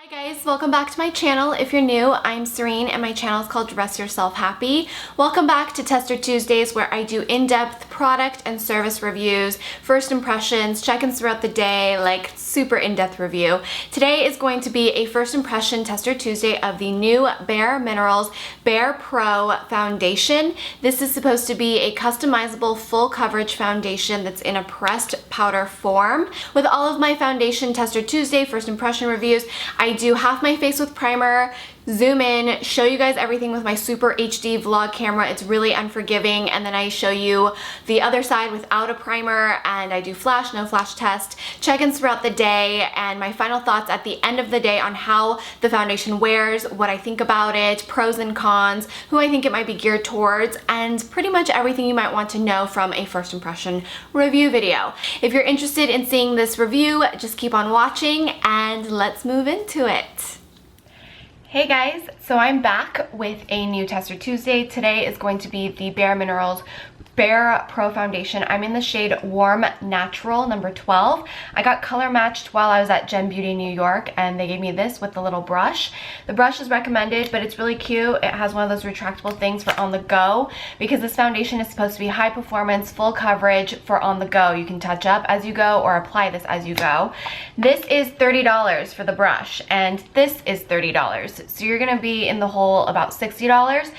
Hi guys, welcome back to my channel. If you're new, I'm Serein and my channel is called Dress Yourself Happy. Welcome back to Tester Tuesdays, where I do in-depth product and service reviews, first impressions, check-ins throughout the day, like super in-depth review. Today is going to be a first impression Tester Tuesday of the new bareMinerals Barepro foundation. This is supposed to be a customizable full coverage foundation that's in a pressed powder form. With all of my foundation Tester Tuesday first impression reviews, I do half my face with primer, zoom in, show you guys everything with my super HD vlog camera. It's really unforgiving, and then I show you the other side without a primer, and I do flash, no flash test, check-ins throughout the day, and my final thoughts at the end of the day on how the foundation wears, what I think about it, pros and cons, who I think it might be geared towards, and pretty much everything you might want to know from a first impression review video. If you're interested in seeing this review, just keep on watching and let's move into it. Hey guys, so I'm back with a new Tester Tuesday. Today is going to be the bareMinerals Barepro foundation. I'm in the shade Warm Natural number 12. I got color matched while I was at Gen Beauty New York, and they gave me this with the little brush. The brush is recommended, but it's really cute. It has one of those retractable things for on the go, because this foundation is supposed to be high performance, full coverage for on the go. You can touch up as you go or apply this as you go. This is $30 for the brush, and this is $30. So you're gonna be in the hole about $60.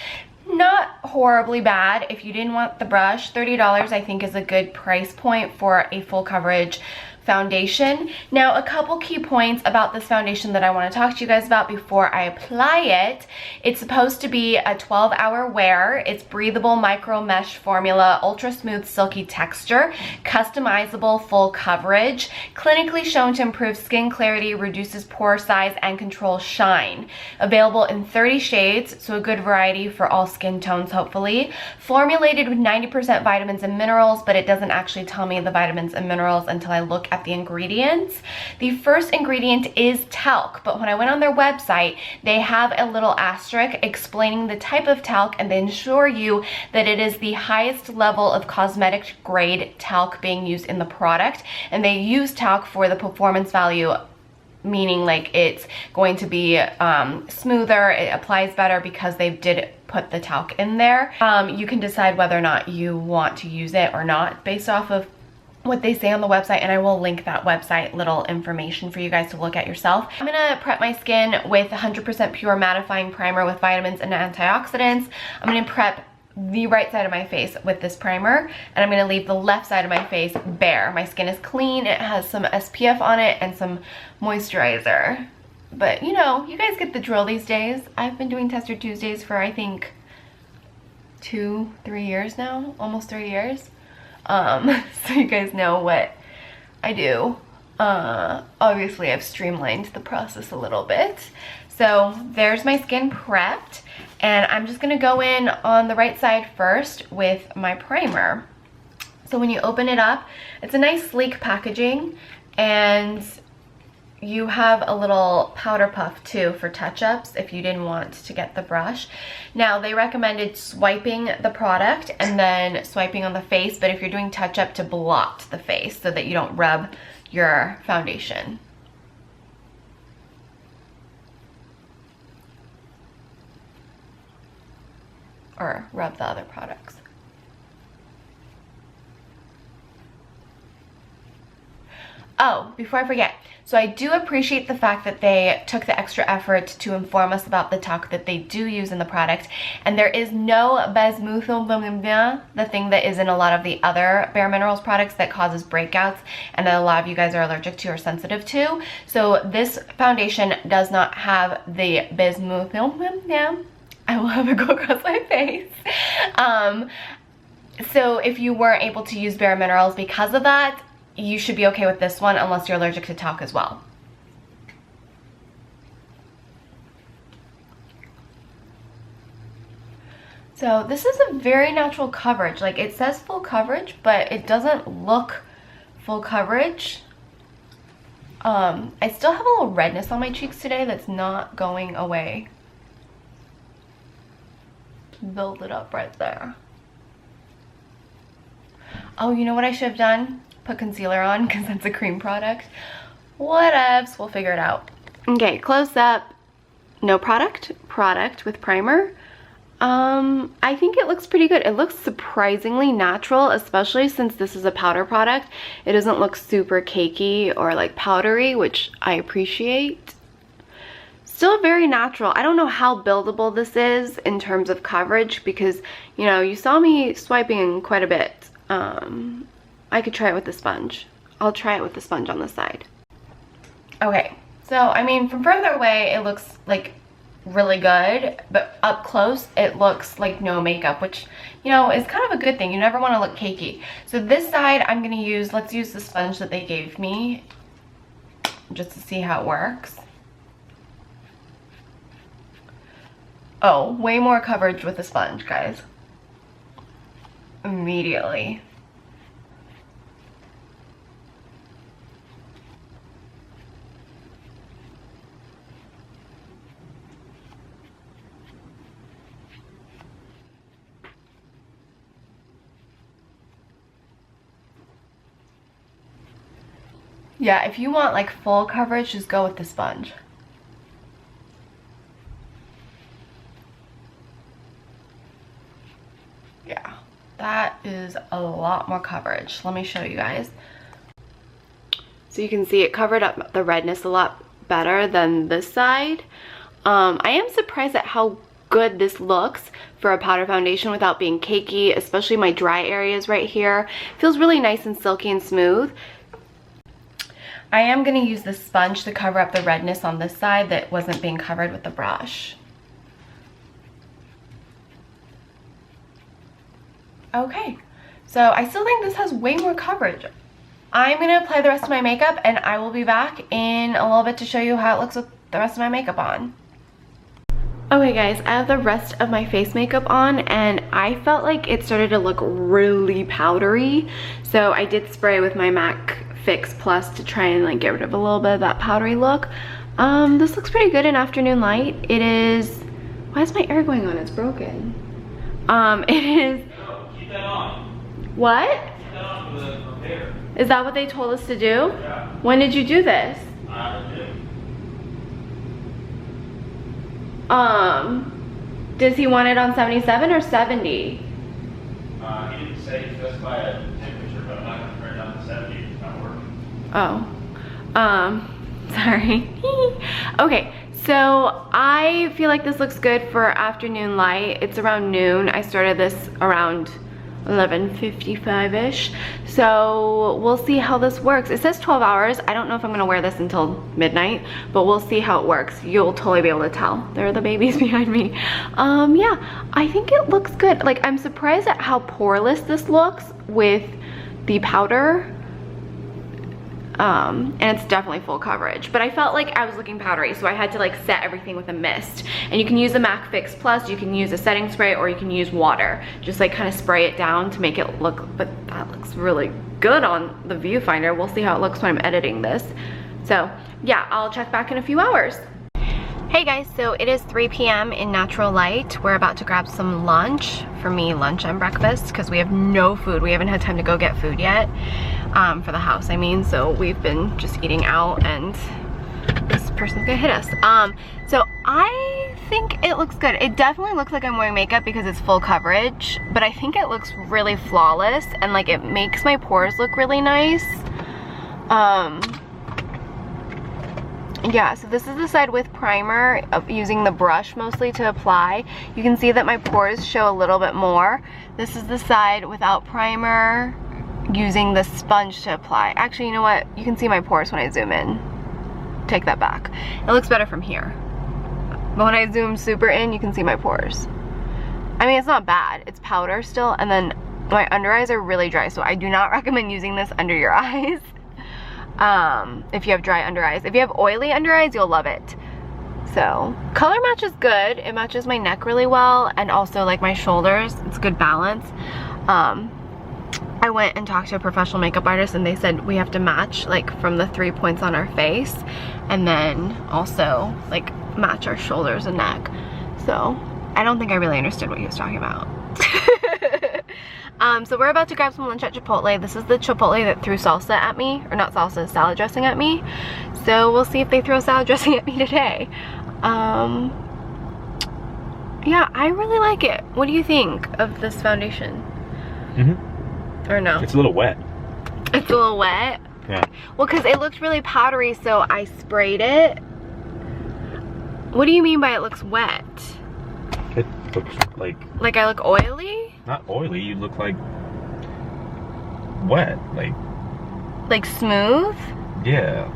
Not horribly bad. If you didn't want the brush, $30 I think is a good price point for a full coverage foundation. Now, a couple key points about this foundation that I want to talk to you guys about before I apply it. It's supposed to be a 12-hour wear. It's breathable micro mesh formula, ultra smooth silky texture, customizable full coverage, clinically shown to improve skin clarity, reduces pore size, and controls shine. Available in 30 shades, so a good variety for all skin tones hopefully. Formulated with 90% vitamins and minerals, but it doesn't actually tell me the vitamins and minerals until I look at the ingredients. The first ingredient is talc, but when I went on their website, they have a little asterisk explaining the type of talc, and they ensure you that it is the highest level of cosmetic grade talc being used in the product, and they use talc for the performance value, meaning like it's going to be smoother, it applies better because they did put the talc in there. You can decide whether or not you want to use it or not based off of what they say on the website, and I will link that website little information for you guys to look at yourself. I'm gonna prep my skin with 100% pure mattifying primer with vitamins and antioxidants. I'm gonna prep the right side of my face with this primer, and I'm gonna leave the left side of my face bare. My skin is clean, it has some SPF on it and some moisturizer. But you know, you guys get the drill these days. I've been doing Tester Tuesdays for I think 2-3 years now, almost 3 years. So you guys know what I do. Obviously I've streamlined the process a little bit. So there's my skin prepped, and I'm just gonna go in on the right side first with my primer. So when you open it up, it's a nice sleek packaging, and you have a little powder puff too for touch-ups if you didn't want to get the brush. Now, they recommended swiping the product and then swiping on the face, but if you're doing touch-up, to blot the face so that you don't rub your foundation. Or rub the other products. Oh, before I forget, so I do appreciate the fact that they took the extra effort to inform us about the talc that they do use in the product, and there is no bareMineral, the thing that is in a lot of the other bareMinerals products that causes breakouts and that a lot of you guys are allergic to or sensitive to. So this foundation does not have the bareMineral. I will have it go across my face. So if you weren't able to use bareMinerals because of that, you should be okay with this one unless you're allergic to talc as well. So this is a very natural coverage. Like, it says full coverage, but it doesn't look full coverage. I still have a little redness on my cheeks today that's not going away. Build it up right there. Oh, you know what I should have done? Put concealer on, because that's a cream product. Whatevs, we'll figure it out. Okay, close up, no product with primer. I think it looks pretty good. It looks surprisingly natural, especially since this is a powder product. It doesn't look super cakey or like powdery, which I appreciate. Still very natural. I don't know how buildable this is in terms of coverage because, you know, you saw me swiping quite a bit. I could try it with the sponge. I'll try it with the sponge on the side. Okay, so I mean, from further away, it looks like really good, but up close it looks like no makeup, which, you know, is kind of a good thing. You never want to look cakey. So this side I'm going to use, let's use the sponge that they gave me just to see how it works. Oh, way more coverage with the sponge, guys. Immediately. Yeah, if you want like full coverage, just go with the sponge. Yeah, that is a lot more coverage. Let me show you guys. So you can see it covered up the redness a lot better than this side. I am surprised at how good this looks for a powder foundation without being cakey, especially my dry areas right here. Feels really nice and silky and smooth. I am going to use the sponge to cover up the redness on this side that wasn't being covered with the brush. Okay, so I still think this has way more coverage. I'm going to apply the rest of my makeup and I will be back in a little bit to show you how it looks with the rest of my makeup on. Okay guys, I have the rest of my face makeup on and I felt like it started to look really powdery. So I did spray with my MAC Fix Plus to try and like get rid of a little bit of that powdery look. This looks pretty good in afternoon light. It is, why is my air going on? It's broken. It is. No, keep that on. What? Keep that on for the repair. Is that what they told us to do? Yeah. When did you do this? I did. Does he want it on 77 or 70? He didn't say specify a temperature, but I'm not going to turn it down to 70. It's not working. Oh. Sorry. Okay, so I feel like this looks good for afternoon light. It's around noon. I started this around 11:55-ish. So we'll see how this works. It says 12 hours. I don't know if I'm gonna wear this until midnight, but we'll see how it works. You'll totally be able to tell. There are the babies behind me. Yeah, I think it looks good. Like, I'm surprised at how poreless this looks with the powder. And it's definitely full coverage, but I felt like I was looking powdery, so I had to like set everything with a mist. And you can use the MAC Fix Plus, you can use a setting spray, or you can use water. Just like kind of spray it down to make it look, but that looks really good on the viewfinder. We'll see how it looks when I'm editing this. So yeah, I'll check back in a few hours. Hey guys, so it is 3 p.m. in natural light. We're about to grab some lunch. For me, lunch and breakfast, because we have no food. We haven't had time to go get food yet, for the house, I mean. So we've been just eating out, and this person's gonna hit us. So I think it looks good. It definitely looks like I'm wearing makeup because it's full coverage, but I think it looks really flawless, and like it makes my pores look really nice. Yeah, so this is the side with primer, using the brush mostly to apply. You can see that my pores show a little bit more. This is the side without primer, using the sponge to apply. Actually, you know what? You can see my pores when I zoom in. Take that back. It looks better from here. But when I zoom super in, you can see my pores. I mean, it's not bad. It's powder still, and then my under eyes are really dry, so I do not recommend using this under your eyes. If you have dry under eyes. If you have oily under eyes, you'll love it. So color match is good. It matches my neck really well, and also like my shoulders. It's good balance. I went and talked to a professional makeup artist, and they said we have to match like from the 3 points on our face, and then also like match our shoulders and neck. So I don't think I really understood what he was talking about. So we're about to grab some lunch at Chipotle. This is the Chipotle that threw salsa at me, or not salsa, salad dressing at me. So we'll see if they throw salad dressing at me today. Yeah, I really like it. What do you think of this foundation? Or no? It's a little wet. It's a little wet? Yeah. Well, because it looked really powdery, so I sprayed it. What do you mean by it looks wet? It looks like... Like I look oily? Not oily, you look like... wet, like... Like smooth? Yeah.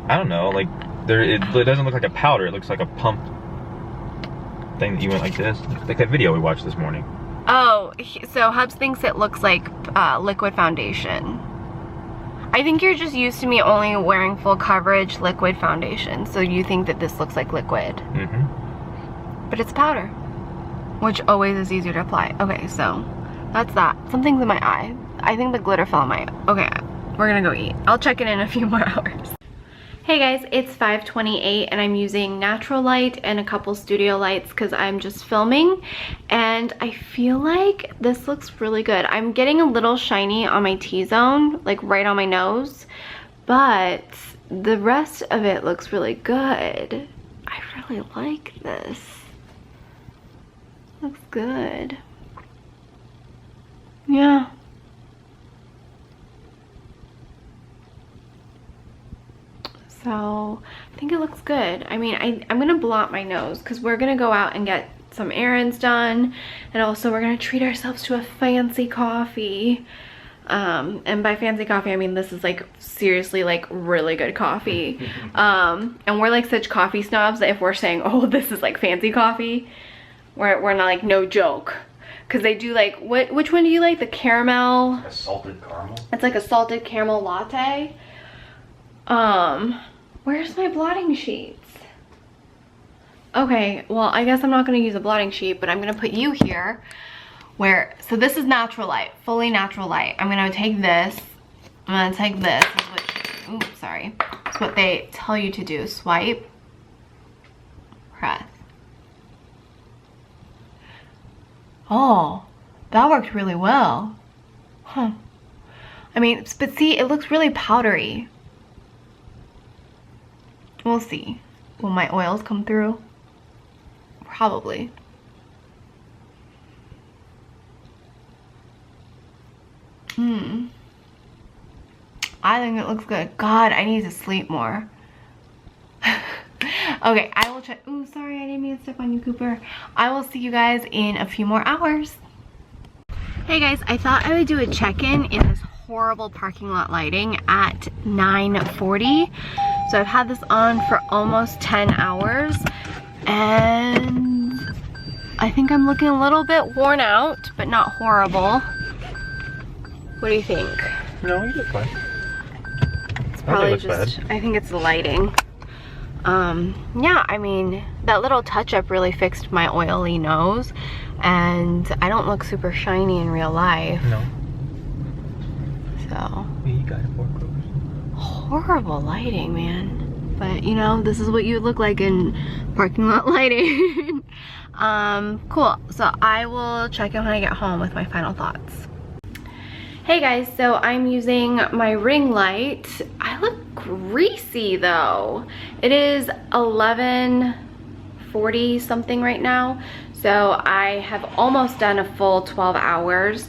I don't know, like... it doesn't look like a powder, it looks like a pump thing that you went like this. Like that video we watched this morning. Oh, so Hubs thinks it looks like liquid foundation. I think you're just used to me only wearing full coverage liquid foundation, so you think that this looks like liquid. But it's powder, which always is easier to apply. Okay, so that's that. Something's in my eye. I think the glitter fell in my eye. Okay, we're gonna go eat. I'll check in a few more hours. Hey guys, it's 5:28 and I'm using natural light and a couple studio lights because I'm just filming, and I feel like this looks really good. I'm getting a little shiny on my T-zone, like right on my nose, but the rest of it looks really good. I really like this. Looks good. Yeah. So I think it looks good. I mean, I'm gonna blot my nose because we're gonna go out and get some errands done, and also we're gonna treat ourselves to a fancy coffee. And by fancy coffee, I mean this is like seriously like really good coffee. And we're like such coffee snobs that if we're saying, oh, this is like fancy coffee, we're not, like, no joke. Because they do like, which one do you like? The caramel? A salted caramel? It's like a salted caramel latte. Where's my blotting sheets? Okay, well, I guess I'm not gonna use a blotting sheet, but I'm gonna put you here where, so this is natural light, fully natural light. I'm gonna take this, I'm gonna take this, oops, sorry. It's what they tell you to do. Swipe, press. Oh, that worked really well. Huh. I mean, but see, it looks really powdery. We'll see. Will my oils come through? Probably. I think it looks good. God, I need to sleep more. Okay, I will check. Ooh, sorry, I didn't mean to step on you, Cooper. I will see you guys in a few more hours. Hey guys, I thought I would do a check-in in this horrible parking lot lighting at 9:40. So I've had this on for almost 10 hours and I think I'm looking a little bit worn out, but not horrible. What do you think? No, you look fine. It's probably just, I think it's the lighting. Yeah, I mean, that little touch-up really fixed my oily nose, and I don't look super shiny in real life. No. So. You got it for close. Horrible lighting, man. But, you know, this is what you would look like in parking lot lighting. Cool. So I will check in when I get home with my final thoughts. Hey guys, so I'm using my ring light. I look greasy though. It is 11:40 something right now. So I have almost done a full 12 hours.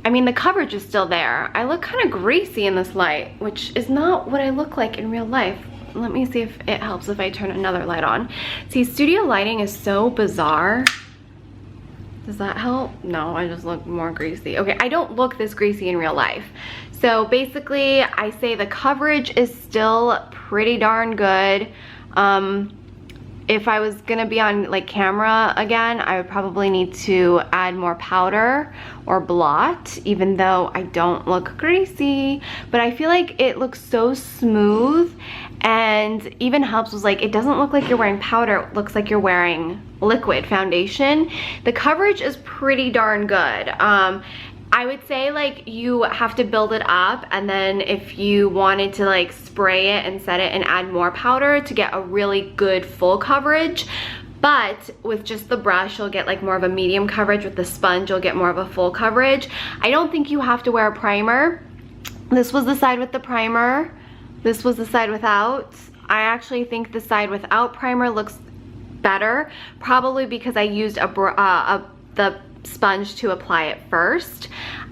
I mean, the coverage is still there. I look kind of greasy in this light, which is not what I look like in real life. Let me see if it helps if I turn another light on. See, studio lighting is so bizarre. Does that help? No, I just look more greasy. Okay, I don't look this greasy in real life. So basically, I say the coverage is still pretty darn good. If I was gonna be on like camera again, I would probably need to add more powder or blot, even though I don't look greasy. But I feel like it looks so smooth, and even helps was like, it doesn't look like you're wearing powder, it looks like you're wearing liquid foundation. The coverage is pretty darn good. I would say like you have to build it up, and then if you wanted to like spray it and set it and add more powder to get a really good full coverage. But with just the brush, you'll get like more of a medium coverage. With the sponge, you'll get more of a full coverage. I don't think you have to wear a primer. This was the side with the primer. This was the side without. I actually think the side without primer looks better, probably because I used the sponge to apply it first.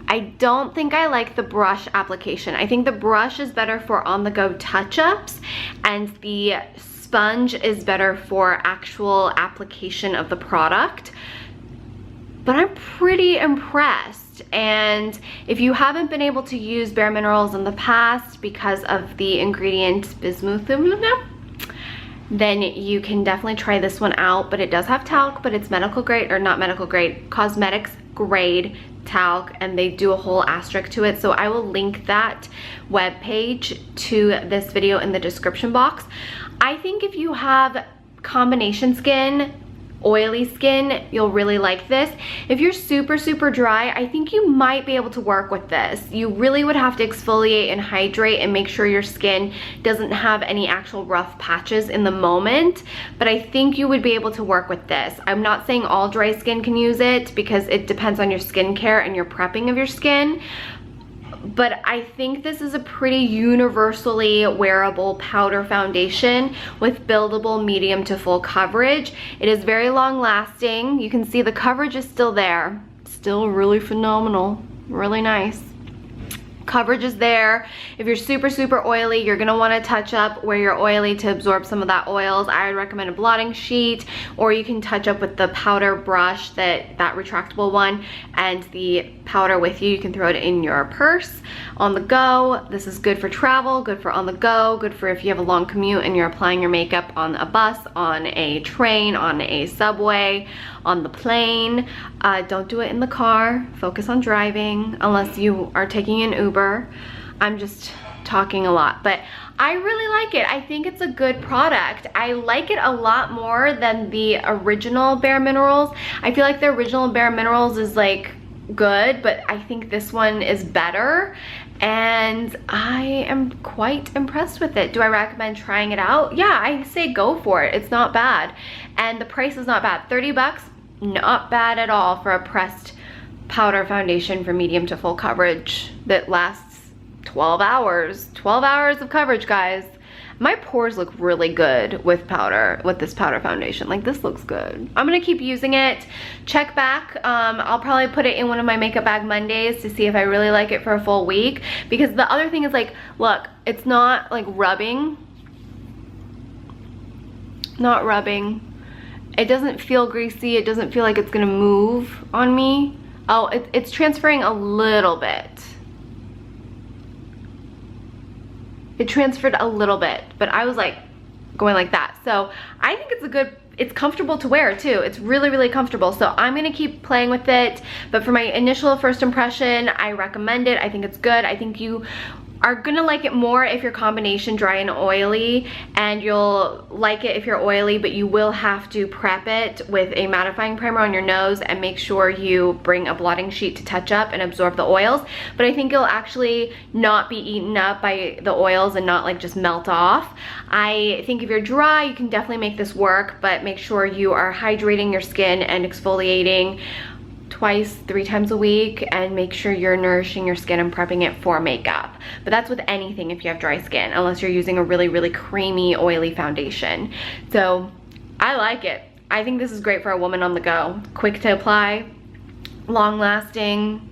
I don't think I like the brush application. I think the brush is better for on-the-go touch-ups, and the sponge is better for actual application of the product. But I'm pretty impressed. And if you haven't been able to use bareMinerals in the past because of the ingredient bismuth, then you can definitely try this one out. But it does have talc, but it's medical grade, or not medical grade, cosmetics grade talc, and they do a whole asterisk to it. So I will link that webpage to this video in the description box. I think if you have combination skin, oily skin, you'll really like this. If you're super dry, I think you might be able to work with this. You really would have to exfoliate and hydrate and make sure your skin doesn't have any actual rough patches in the moment, but I think you would be able to work with this. I'm not saying all dry skin can use it because it depends on your skincare and your prepping of your skin, but I think this is a pretty universally wearable powder foundation with buildable medium to full coverage. It is very long lasting. You can see the coverage is still there. Still really phenomenal, really nice. Coverage is there. If you're super oily, you're gonna wanna touch up where you're oily to absorb some of that oils. I would recommend a blotting sheet, or you can touch up with the powder brush, that retractable one, and the powder with you. You can throw it in your purse on the go. This is good for travel, good for on the go, good for if you have a long commute and you're applying your makeup on a bus, on a train, on a subway, on the plane. Don't do it in the car. Focus on driving unless you are taking an Uber. I'm just talking a lot, but I really like it. I think it's a good product. I like it a lot more than the original bareMinerals. I feel like the original bareMinerals is like good, but I think this one is better, and I am quite impressed with it. Do I recommend trying it out? Yeah, I say go for it. It's not bad, and the price is not bad. 30 bucks, not bad at all for a pressed powder foundation for medium to full coverage that lasts 12 hours. 12 hours of coverage, guys. My pores look really good with powder, with this powder foundation. Like, this looks good. I'm gonna keep using it. Check back. I'll probably put it in one of my makeup bag Mondays to see if I really like it for a full week. Because the other thing is, like, look, it's not like rubbing. Not rubbing. It doesn't feel greasy. It doesn't feel like it's gonna move on me. Oh, it's transferring a little bit. It transferred a little bit, but I was like going like that. So I think it's comfortable to wear too. It's really comfortable. So I'm gonna keep playing with it. But for my initial first impression, I recommend it. I think it's good. I think you are gonna like it more if you're combination dry and oily, and you'll like it if you're oily, but you will have to prep it with a mattifying primer on your nose and make sure you bring a blotting sheet to touch up and absorb the oils. But I think it'll actually not be eaten up by the oils and not like just melt off. I think if you're dry, you can definitely make this work, but make sure you are hydrating your skin and exfoliating twice, 3 times a week, and make sure you're nourishing your skin and prepping it for makeup. But that's with anything if you have dry skin, unless you're using a really creamy, oily foundation. So I like it. I think this is great for a woman on the go. Quick to apply, long lasting.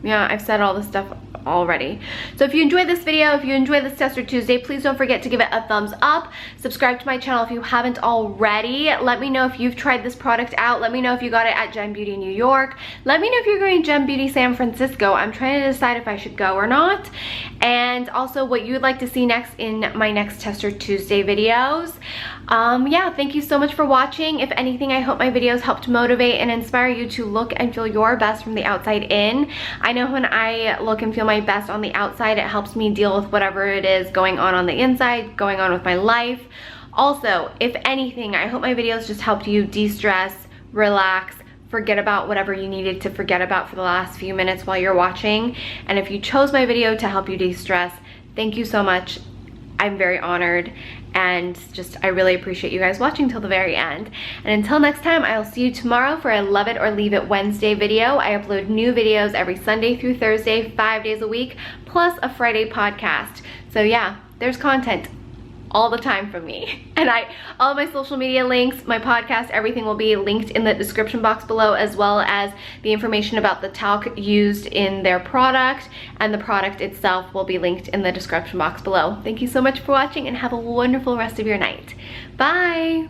Yeah, I've said all this stuff already. So if you enjoyed this video, if you enjoyed this Tester Tuesday, please don't forget to give it a thumbs up. Subscribe to my channel if you haven't already. Let me know if you've tried this product out. Let me know if you got it at Gem Beauty New York. Let me know if you're going to Gem Beauty San Francisco. I'm trying to decide if I should go or not. And also what you would like to see next in my next Tester Tuesday videos. Yeah, thank you so much for watching. If anything, I hope my videos helped motivate and inspire you to look and feel your best from the outside in. I know when I look and feel my best on the outside, it helps me deal with whatever it is going on the inside, going on with my life. Also, if anything, I hope my videos just helped you de-stress, relax, forget about whatever you needed to forget about for the last few minutes while you're watching. And if you chose my video to help you de-stress, thank you so much. I'm very honored, and just I really appreciate you guys watching till the very end. And until next time, I'll see you tomorrow for a Love It or Leave It Wednesday video. I upload new videos every Sunday through Thursday, 5 days a week, plus a Friday podcast. So yeah, there's content all the time from me. And all of my social media links, my podcast, everything will be linked in the description box below, as well as the information about the talc used in their product, and the product itself will be linked in the description box below. Thank you so much for watching, and have a wonderful rest of your night. Bye!